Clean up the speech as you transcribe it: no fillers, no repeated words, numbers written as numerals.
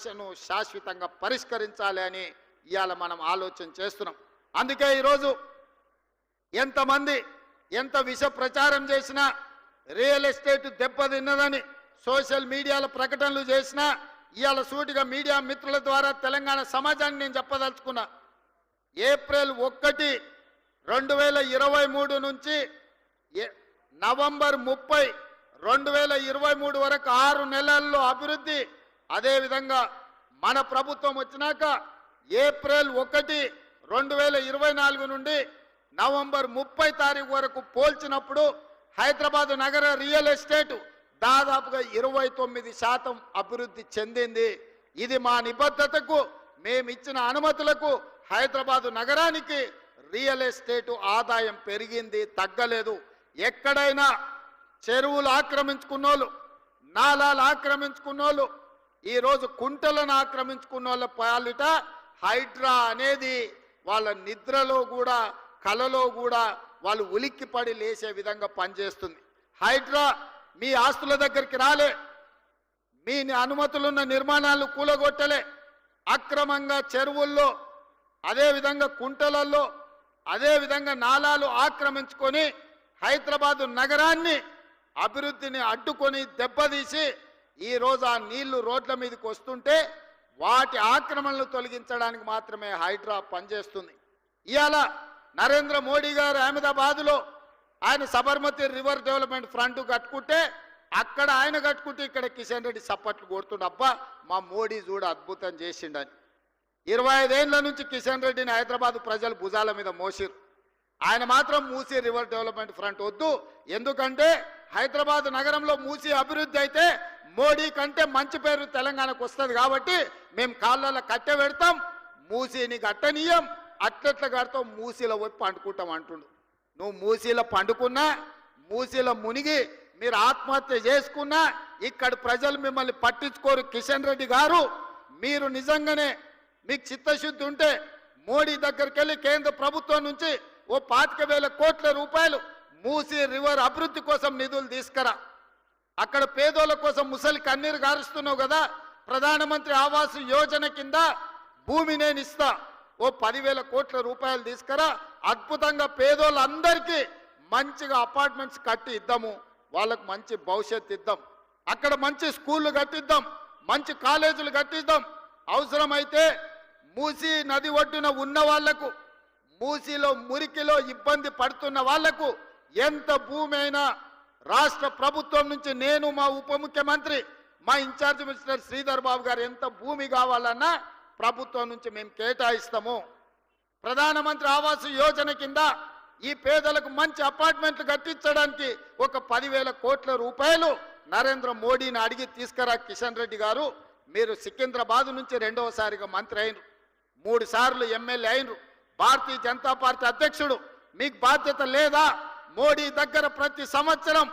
సమస్యను శాశ్వతంగా పరిష్కరించాలి అని ఇవాళ మనం ఆలోచన చేస్తున్నాం. అందుకే ఈరోజు ఎంతమంది ఎంత విష ప్రచారం చేసినా, రియల్ ఎస్టేట్ దెబ్బతిన్నదని సోషల్ మీడియాలో ప్రకటనలు చేసినా, ఇవాళ సూటిగా మీడియా మిత్రుల ద్వారా తెలంగాణ సమాజాన్ని నేను చెప్పదలుచుకున్నా. ఏప్రిల్ 1, 2023 నుంచి నవంబర్ 30, 2023 వరకు 6 నెలల్లో అభివృద్ధి. అదేవిధంగా మన ప్రభుత్వం వచ్చినాక ఏప్రిల్ 1, 2024 నుండి నవంబర్ 30 తారీఖు వరకు పోల్చినప్పుడు హైదరాబాద్ నగర రియల్ ఎస్టేట్ దాదాపుగా 29% అభివృద్ధి చెందింది. ఇది మా నిబద్ధతకు, మేమిచ్చిన అనుమతులకు హైదరాబాద్ నగరానికి రియల్ ఎస్టేట్ ఆదాయం పెరిగింది, తగ్గలేదు. ఎక్కడైనా చెరువులు ఆక్రమించుకున్నోళ్ళు, నాలాలు ఆక్రమించుకున్నోళ్ళు, ఈరోజు కుంటలను ఆక్రమించుకున్నోళ్ళ పాలిట హైడ్రా అనేది వాళ్ళ నిద్రలో కూడా, కలలో కూడా వాళ్ళు ఉలిక్కిపడి లేచే విధంగా పనిచేస్తుంది. హైడ్రా మీ ఆస్తుల దగ్గరికి రాలే, మీ అనుమతులున్న నిర్మాణాలు కూలగొట్టలే, అక్రమంగా చెరువుల్లో, అదేవిధంగా కుంటలలో, అదేవిధంగా నాలాలు ఆక్రమించుకొని హైదరాబాదు నగరాన్ని అభివృద్ధిని అడ్డుకొని దెబ్బతీసి ఈరోజు ఆ నీళ్లు రోడ్ల మీదకి వస్తుంటే వాటి ఆక్రమణలు తొలగించడానికి మాత్రమే హైడ్రా పనిచేస్తుంది. ఇవాళ నరేంద్ర మోడీ గారు అహ్మదాబాద్లో ఆయన సబర్మతి రివర్ డెవలప్మెంట్ ఫ్రంట్ కట్టుకుంటే, అక్కడ ఆయన కట్టుకుంటే ఇక్కడ కిషన్ రెడ్డి సప్పట్లు కొడుతుండ, అబ్బా మా మోడీ చూడ అద్భుతం చేసిండని. 25 ఏళ్ల నుంచి కిషన్ రెడ్డిని హైదరాబాద్ ప్రజలు భుజాల మీద మోసిరు. ఆయన మాత్రం మూసీ రివర్ డెవలప్మెంట్ ఫ్రంట్ వద్దు, ఎందుకంటే హైదరాబాద్ నగరంలో మూసీ అభివృద్ధి అయితే మోడీ కంటే మంచి పేరు తెలంగాణకు వస్తుంది కాబట్టి మేము కాళ్ళలో కట్టె పెడతాం, మూసీని కట్టనీయం, అట్లెట్ల కడతాం, మూసీలో పోయి పండుకుంటాం అంటుండు. నువ్వు మూసీలో పండుకున్నా, మూసీలో మునిగి మీరు ఆత్మహత్య చేసుకున్నా ఇక్కడ ప్రజలు మిమ్మల్ని పట్టించుకోరు. కిషన్ రెడ్డి గారు, మీరు నిజంగానే మీకు చిత్తశుద్ధి ఉంటే మోడీ దగ్గరికి వెళ్ళి కేంద్ర ప్రభుత్వం నుంచి ఓ 25,000 కోట్ల రూపాయలు మూసీ రివర్ అభివృద్ధి కోసం నిధులు తీసుకురా. అక్కడ పేదోళ్ళ కోసం ముసలి కన్నీరు గారుస్తున్నావు కదా, ప్రధానమంత్రి ఆవాస్ యోజన కింద భూమి నేను ఇస్తా, ఓ 10,000 కోట్ల రూపాయలు తీసుకురా. అద్భుతంగా పేదోళ్ళందరికీ మంచిగా అపార్ట్మెంట్స్ కట్టి ఇద్దాము, వాళ్ళకు మంచి భవిష్యత్తు ఇద్దాం, అక్కడ మంచి స్కూళ్ళు కట్టిద్దాం, మంచి కాలేజీలు కట్టిద్దాం. అవసరమైతే మూసీ నది ఒడ్డున ఉన్న వాళ్లకు, మూసీలో మురికిలో ఇబ్బంది పడుతున్న వాళ్లకు ఎంత భూమి అయినా రాష్ట్ర ప్రభుత్వం నుంచి నేను, మా ఉప ముఖ్యమంత్రి, మా ఇన్ఛార్జ్ మినిస్టర్ శ్రీధర్ బాబు గారు ఎంత భూమి కావాలన్నా ప్రభుత్వం నుంచి మేము కేటాయిస్తాము. ప్రధానమంత్రి ఆవాస్ యోజన కింద ఈ పేదలకు మంచి అపార్ట్మెంట్లు కట్టించడానికి ఒక 10,000 కోట్ల రూపాయలు నరేంద్ర మోడీని అడిగి తీసుకురా. కిషన్ రెడ్డి గారు, మీరు సికింద్రాబాద్ నుంచి 2వసారిగా మంత్రి అయినరు, 3 సార్లు ఎమ్మెల్యే అయినరు, భారతీయ జనతా పార్టీ అధ్యక్షుడు, మీకు బాధ్యత లేదా? మోడీ దగ్గర ప్రతి సంవత్సరం